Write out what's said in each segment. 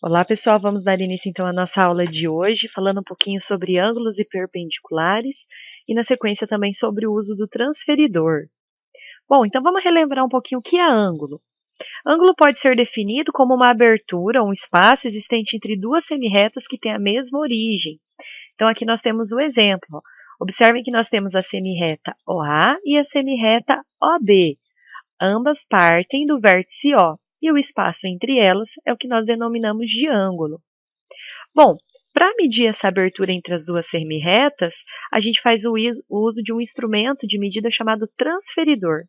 Olá pessoal, vamos dar início então à nossa aula de hoje, falando um pouquinho sobre ângulos e perpendiculares e na sequência também sobre o uso do transferidor. Bom, então vamos relembrar um pouquinho o que é ângulo. Ângulo pode ser definido como uma abertura, um espaço existente entre duas semirretas que têm a mesma origem. Então aqui nós temos o exemplo. Ó. Observem que nós temos a semirreta OA e a semirreta OB. Ambas partem do vértice O, e o espaço entre elas é o que nós denominamos de ângulo. Bom, para medir essa abertura entre as duas semirretas, a gente faz o uso de um instrumento de medida chamado transferidor.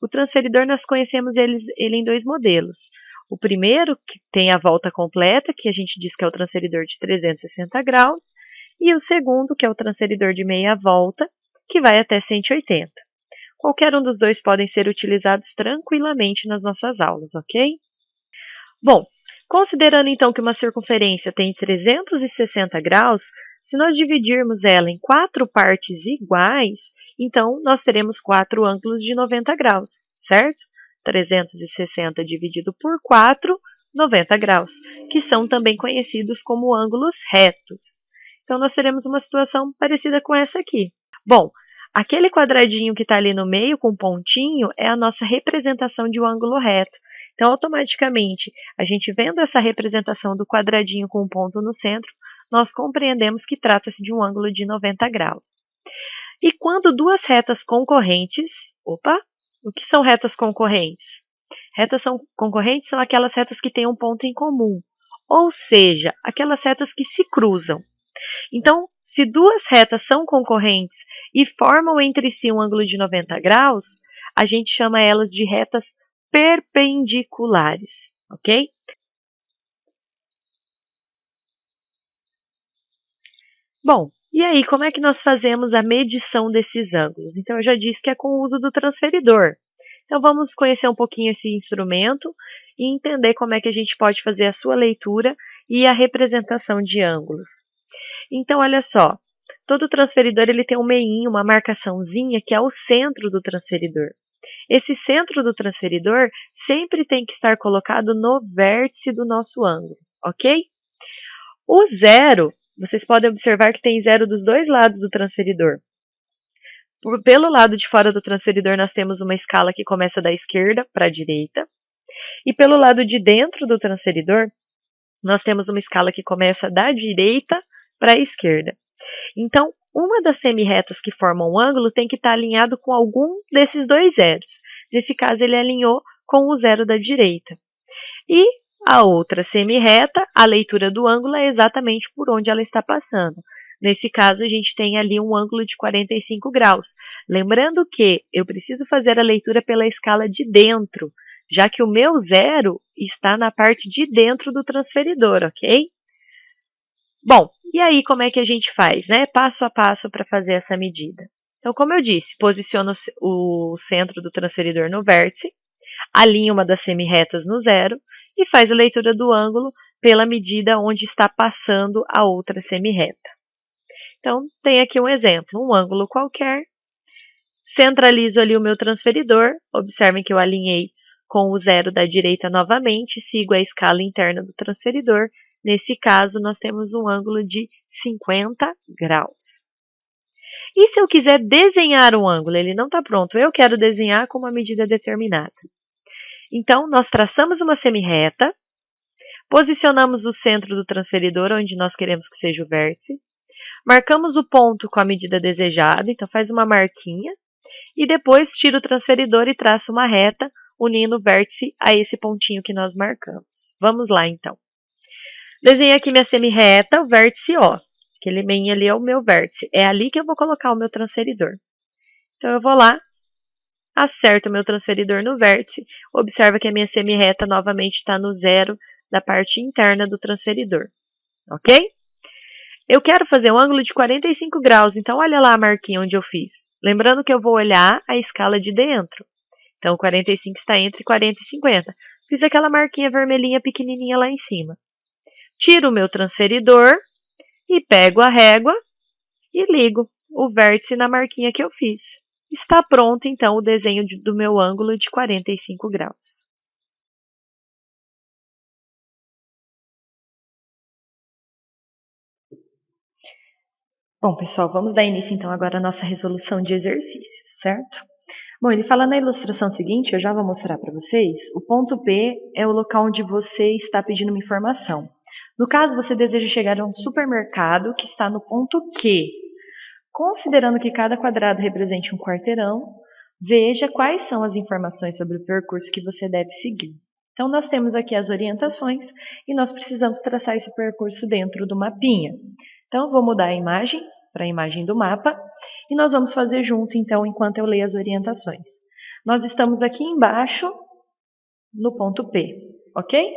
O transferidor nós conhecemos ele em dois modelos. O primeiro, que tem a volta completa, que a gente diz que é o transferidor de 360 graus, e o segundo, que é o transferidor de meia volta, que vai até 180. Qualquer um dos dois podem ser utilizados tranquilamente nas nossas aulas, ok? Bom, considerando então que uma circunferência tem 360 graus, se nós dividirmos ela em 4 partes iguais, então nós teremos 4 ângulos de 90 graus, certo? 360 dividido por 4, 90 graus, que são também conhecidos como ângulos retos. Então nós teremos uma situação parecida com essa aqui. Bom, aquele quadradinho que está ali no meio com pontinho é a nossa representação de um ângulo reto. Então, automaticamente, a gente vendo essa representação do quadradinho com um ponto no centro, nós compreendemos que trata-se de um ângulo de 90 graus. E quando duas retas concorrentes, o que são retas concorrentes? Concorrentes são aquelas retas que têm um ponto em comum, ou seja, aquelas retas que se cruzam. Então, se duas retas são concorrentes e formam entre si um ângulo de 90 graus, a gente chama elas de retas perpendiculares, ok? Bom, e aí, como é que nós fazemos a medição desses ângulos? Então, eu já disse que é com o uso do transferidor. Então, vamos conhecer um pouquinho esse instrumento e entender como é que a gente pode fazer a sua leitura e a representação de ângulos. Então, olha só, todo transferidor ele tem um meinho, uma marcaçãozinha, que é o centro do transferidor. Esse centro do transferidor sempre tem que estar colocado no vértice do nosso ângulo, ok? O zero, vocês podem observar que tem zero dos dois lados do transferidor. Pelo lado de fora do transferidor, nós temos uma escala que começa da esquerda para a direita. E pelo lado de dentro do transferidor, nós temos uma escala que começa da direita para a esquerda. Então, uma das semirretas que formam um ângulo tem que estar alinhado com algum desses dois zeros. Nesse caso, ele alinhou com o zero da direita. E a outra semirreta, a leitura do ângulo é exatamente por onde ela está passando. Nesse caso, a gente tem ali um ângulo de 45 graus. Lembrando que eu preciso fazer a leitura pela escala de dentro, já que o meu zero está na parte de dentro do transferidor, ok? Bom, e aí como é que a gente faz, né? Passo a passo para fazer essa medida. Então, como eu disse, posiciona o centro do transferidor no vértice, alinha uma das semirretas no zero e faz a leitura do ângulo pela medida onde está passando a outra semirreta. Então, tem aqui um exemplo, um ângulo qualquer. Centralizo ali o meu transferidor, observem que eu alinhei com o zero da direita novamente, sigo a escala interna do transferidor. Nesse caso, nós temos um ângulo de 50 graus. E se eu quiser desenhar um ângulo? Ele não está pronto, eu quero desenhar com uma medida determinada. Então, nós traçamos uma semirreta, posicionamos o centro do transferidor onde nós queremos que seja o vértice, marcamos o ponto com a medida desejada, então faz uma marquinha, e depois tira o transferidor e traça uma reta, unindo o vértice a esse pontinho que nós marcamos. Vamos lá, então. Desenhei aqui minha semirreta, o vértice O. Aquele meio ali é o meu vértice. É ali que eu vou colocar o meu transferidor. Então, eu vou lá, acerto o meu transferidor no vértice. Observa que a minha semirreta novamente está no zero da parte interna do transferidor. Ok? Eu quero fazer um ângulo de 45 graus, então olha lá a marquinha onde eu fiz. Lembrando que eu vou olhar a escala de dentro. Então, 45 está entre 40 e 50. Fiz aquela marquinha vermelhinha pequenininha lá em cima. Tiro o meu transferidor e pego a régua e ligo o vértice na marquinha que eu fiz. Está pronto, então, o desenho do meu ângulo de 45 graus. Bom, pessoal, vamos dar início então agora à nossa resolução de exercícios, certo? Bom, ele fala na ilustração seguinte, eu já vou mostrar para vocês, o ponto P é o local onde você está pedindo uma informação. No caso, você deseja chegar a um supermercado que está no ponto Q. Considerando que cada quadrado represente um quarteirão, veja quais são as informações sobre o percurso que você deve seguir. Então, nós temos aqui as orientações e nós precisamos traçar esse percurso dentro do mapinha. Então, vou mudar a imagem para a imagem do mapa e nós vamos fazer junto, então, enquanto eu leio as orientações. Nós estamos aqui embaixo no ponto P, ok?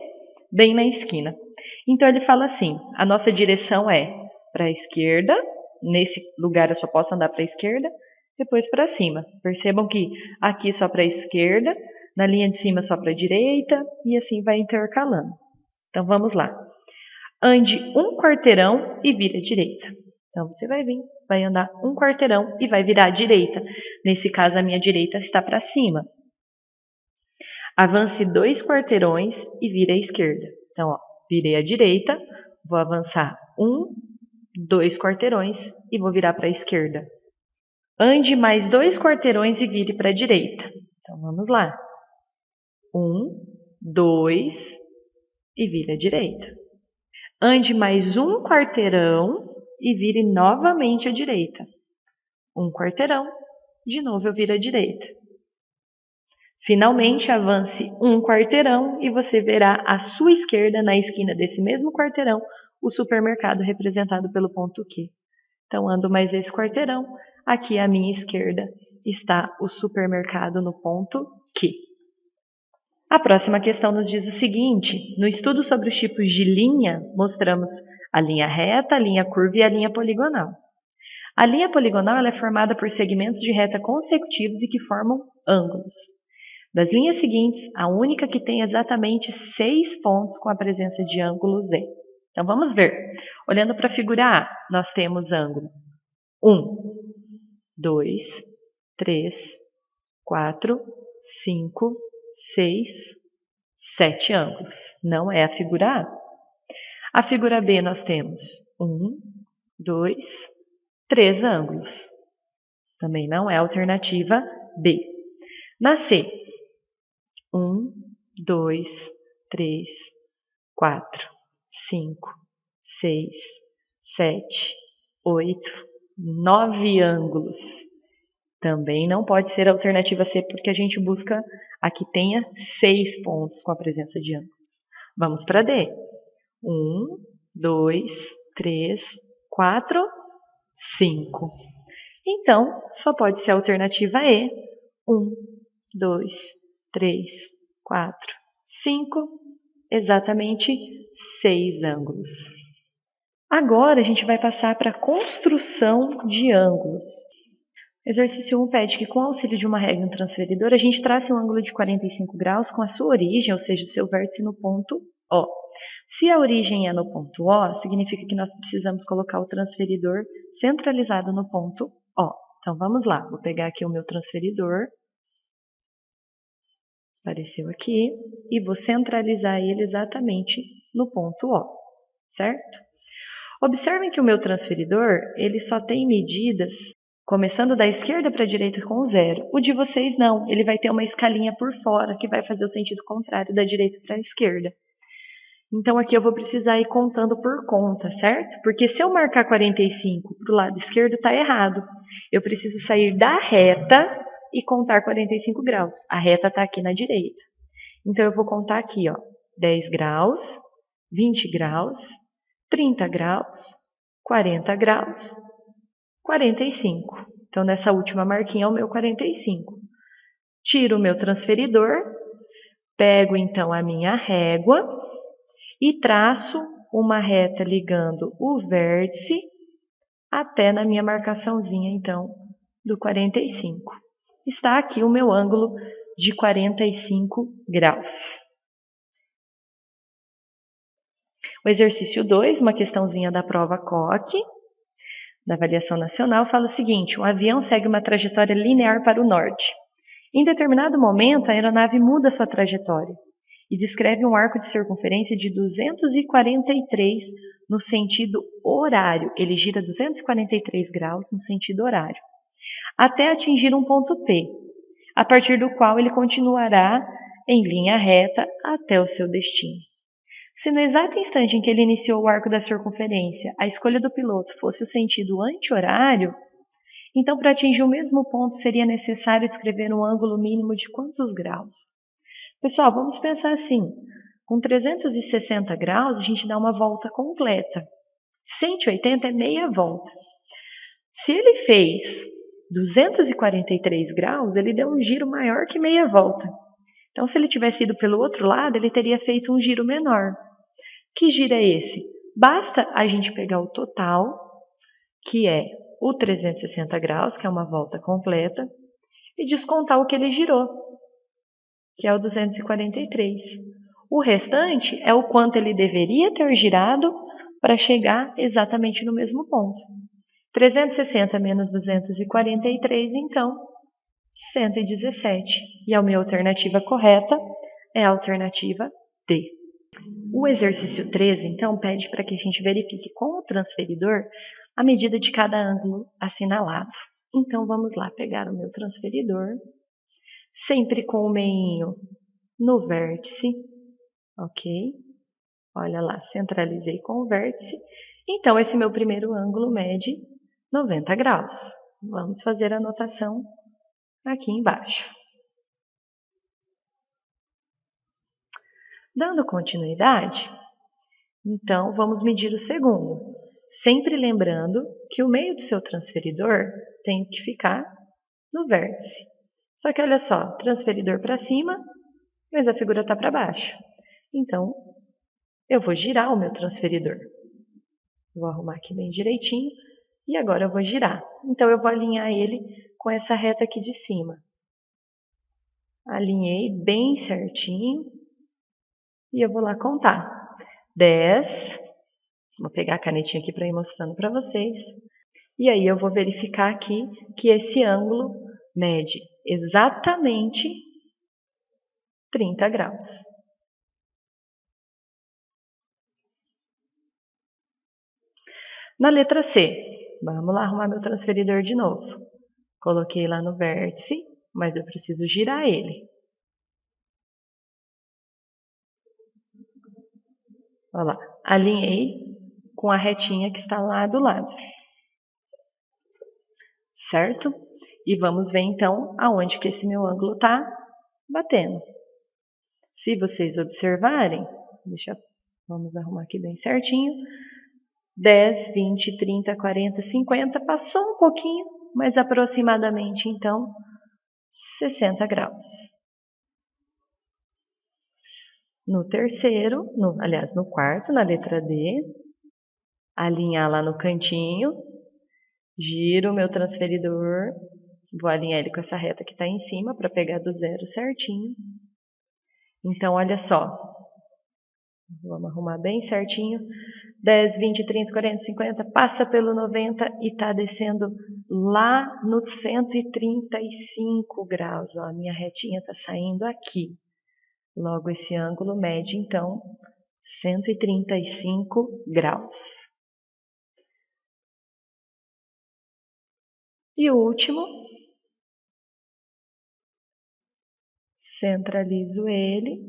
Bem na esquina. Então, ele fala assim, a nossa direção é para a esquerda, nesse lugar eu só posso andar para a esquerda, depois para cima. Percebam que aqui só para a esquerda, na linha de cima só para a direita, e assim vai intercalando. Então, vamos lá. Ande um quarteirão e vire à direita. Então, você vai vir, vai andar um quarteirão e vai virar à direita. Nesse caso, a minha direita está para cima. Avance 2 quarteirões e vire à esquerda. Então, ó, virei à direita, vou avançar 2 quarteirões e vou virar para a esquerda. Ande mais 2 quarteirões e vire para a direita. Então, vamos lá. 2 e vire à direita. Ande mais 1 quarteirão e vire novamente à direita. 1 quarteirão, de novo eu viro à direita. Finalmente, avance 1 quarteirão e você verá à sua esquerda, na esquina desse mesmo quarteirão, o supermercado representado pelo ponto Q. Então, ando mais esse quarteirão, aqui à minha esquerda está o supermercado no ponto Q. A próxima questão nos diz o seguinte, no estudo sobre os tipos de linha, mostramos a linha reta, a linha curva e a linha poligonal. A linha poligonal ela é formada por segmentos de reta consecutivos e que formam ângulos. Das linhas seguintes, a única que tem exatamente 6 pontos com a presença de ângulo Z. Então, vamos ver. Olhando para a figura A, nós temos ângulo 1, 2, 3, 4, 5, 6, 7 ângulos. Não é a figura A. A figura B nós temos 1, 2, 3 ângulos. Também não é a alternativa B. Na C, 1, 2, 3, 4, 5, 6, 7, 8, 9 ângulos. Também não pode ser a alternativa C, porque a gente busca a que tenha 6 pontos com a presença de ângulos. Vamos para D. 1, 2, 3, 4, 5. Então, só pode ser a alternativa E. 1, 2, 3, 4, 5, exatamente 6 ângulos. Agora, a gente vai passar para a construção de ângulos. Exercício 1 pede que, com o auxílio de uma régua e um transferidor, a gente trace um ângulo de 45 graus com a sua origem, ou seja, o seu vértice no ponto O. Se a origem é no ponto O, significa que nós precisamos colocar o transferidor centralizado no ponto O. Então, vamos lá. Vou pegar aqui o meu transferidor. Apareceu aqui. E vou centralizar ele exatamente no ponto O, certo? Observem que o meu transferidor, ele só tem medidas começando da esquerda para a direita com 0. O de vocês não, ele vai ter uma escalinha por fora que vai fazer o sentido contrário da direita para a esquerda. Então aqui eu vou precisar ir contando por conta, certo? Porque se eu marcar 45 para o lado esquerdo, está errado. Eu preciso sair da reta e contar 45 graus. A reta está aqui na direita. Então eu vou contar aqui, ó, 10 graus, 20 graus, 30 graus, 40 graus, 45. Então, nessa última marquinha é o meu 45. Tiro o meu transferidor, pego então a minha régua e traço uma reta ligando o vértice até na minha marcaçãozinha, então, do 45. Está aqui o meu ângulo de 45 graus. O exercício 2, uma questãozinha da prova COC, da avaliação nacional, fala o seguinte: um avião segue uma trajetória linear para o norte. Em determinado momento, a aeronave muda sua trajetória. e descreve um arco de circunferência de 243 no sentido horário. Ele gira 243 graus no sentido horário, até atingir um ponto P, a partir do qual ele continuará em linha reta até o seu destino. Se no exato instante em que ele iniciou o arco da circunferência, a escolha do piloto fosse o sentido anti-horário, então para atingir o mesmo ponto seria necessário descrever um ângulo mínimo de quantos graus? Pessoal, vamos pensar assim, com 360 graus a gente dá uma volta completa, 180 é meia volta. Se ele fez 243 graus, ele deu um giro maior que meia volta. Então, se ele tivesse ido pelo outro lado, ele teria feito um giro menor. Que giro é esse? Basta a gente pegar o total, que é o 360 graus, que é uma volta completa, e descontar o que ele girou, que é o 243. O restante é o quanto ele deveria ter girado para chegar exatamente no mesmo ponto. 360 menos 243, então, 117. E a minha alternativa correta é a alternativa D. O exercício 13, então, pede para que a gente verifique com o transferidor a medida de cada ângulo assinalado. Então, vamos lá pegar o meu transferidor, sempre com o meinho no vértice, ok? Olha lá, centralizei com o vértice. Então, esse meu primeiro ângulo mede 90 graus. Vamos fazer a anotação aqui embaixo. Dando continuidade, então vamos medir o segundo. Sempre lembrando que o meio do seu transferidor tem que ficar no vértice. Só que olha só, transferidor para cima, mas a figura está para baixo. Então, eu vou girar o meu transferidor. Vou arrumar aqui bem direitinho. E agora eu vou girar. Então, eu vou alinhar ele com essa reta aqui de cima. Alinhei bem certinho. E eu vou lá contar. 10. Vou pegar a canetinha aqui para ir mostrando para vocês. E aí eu vou verificar aqui que esse ângulo mede exatamente 30 graus. Na letra C, vamos lá arrumar meu transferidor de novo. Coloquei lá no vértice, mas eu preciso girar ele. Olha lá, alinhei com a retinha que está lá do lado. Certo? E vamos ver então aonde que esse meu ângulo está batendo. Se vocês observarem, vamos arrumar aqui bem certinho. 10, 20, 30, 40, 50, passou um pouquinho, mas aproximadamente então 60 graus. No terceiro, no quarto, na letra D, alinhar lá no cantinho, giro o meu transferidor, vou alinhar ele com essa reta que está em cima para pegar do zero certinho. Então, olha só, vamos arrumar bem certinho, 10, 20, 30, 40, 50, passa pelo 90 e está descendo lá no 135 graus. Ó, a minha retinha está saindo aqui. Logo, esse ângulo mede, então, 135 graus. E o último, centralizo ele,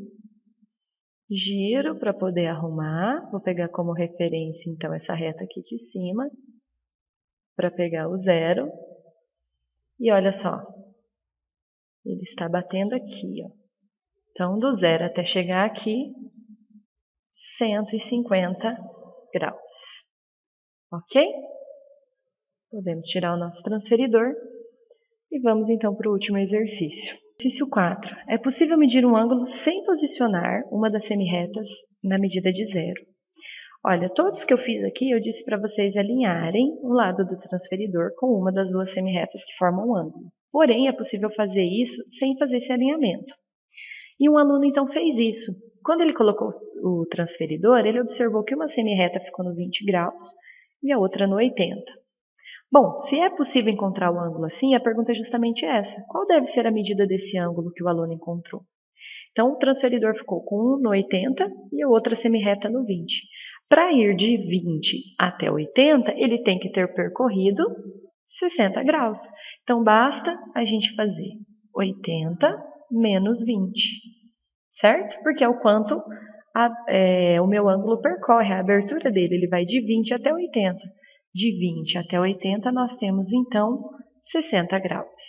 giro para poder arrumar. Vou pegar como referência, então, essa reta aqui de cima, para pegar o zero. E olha só, ele está batendo aqui, ó. Então, do zero até chegar aqui, 150 graus. Ok? Podemos tirar o nosso transferidor e vamos então para o último exercício. Exercício 4. É possível medir um ângulo sem posicionar uma das semirretas na medida de zero. Olha, todos que eu fiz aqui, eu disse para vocês alinharem o lado do transferidor com uma das duas semirretas que formam o ângulo. Porém, é possível fazer isso sem fazer esse alinhamento. E um aluno então fez isso. Quando ele colocou o transferidor, ele observou que uma semirreta ficou no 20 graus e a outra no 80. Bom, se é possível encontrar o ângulo assim, a pergunta é justamente essa. Qual deve ser a medida desse ângulo que o aluno encontrou? Então, o transferidor ficou com um no 80 e a outra semirreta no 20. Para ir de 20 até 80, ele tem que ter percorrido 60 graus. Então, basta a gente fazer 80 menos 20, certo? Porque é o quanto o meu ângulo percorre, a abertura dele. Ele vai de 20 até 80. De 20 até 80, nós temos, então, 60 graus.